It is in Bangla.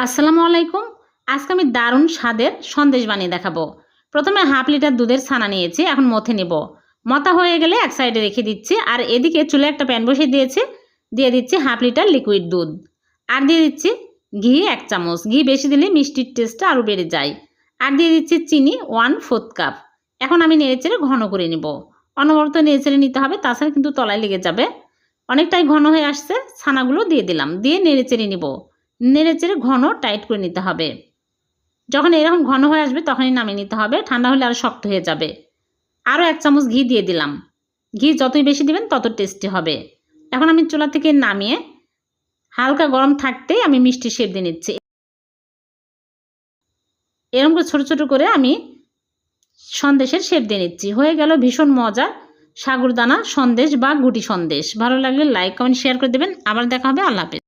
আসসালামু আলাইকুম। আজকে আমি দারুণ স্বাদের সন্দেশ বানিয়ে দেখাবো। প্রথমে হাফ লিটার দুধের ছানা নিয়েছি, এখন মথে নেব। মথা হয়ে গেলে এক সাইডে রেখে দিচ্ছি। আর এদিকে চুলায় একটা প্যান বসিয়ে দিয়েছি, দিয়ে দিচ্ছি হাফ লিটার লিকুইড দুধ। আর দিয়ে দিচ্ছি ঘি 1 চামচ। ঘি বেশি দিলে মিষ্টির টেস্টটা আরও বেড়ে যায়। আর দিয়ে দিচ্ছি চিনি 1/4 কাপ। এখন আমি নেড়েচেড়ে ঘন করে নিব। অনবরত নেড়েচেড়ে নিতে হবে, তাছাড়া কিন্তু তলায় লেগে যাবে। অনেকটাই ঘন হয়ে আসছে, ছানাগুলো দিয়ে দিলাম, দিয়ে নেড়েচেড়ে নিব। নেড়েচেড়ে ঘন টাইট করে নিতে হবে। যখন এরকম ঘন হয়ে আসবে তখনই নামিয়ে নিতে হবে, ঠান্ডা হলে আরও শক্ত হয়ে যাবে। আরও 1 চামচ ঘি দিয়ে দিলাম। ঘি যতই বেশি দিবেন তত টেস্টি হবে। এখন আমি চুলা থেকে নামিয়ে হালকা গরম থাকতেই আমি মিষ্টি শেপ দিয়ে নিচ্ছি। এরকম করে ছোটো ছোটো করে আমি সন্দেশের শেপ দিয়ে নিচ্ছি। হয়ে গেল ভীষণ মজার সাগুরদানা সন্দেশ বা গুটি সন্দেশ। ভালো লাগলে লাইক কমেন্ট শেয়ার করে দেবেন। আবার দেখা হবে। আল্লাহ হাফেজ।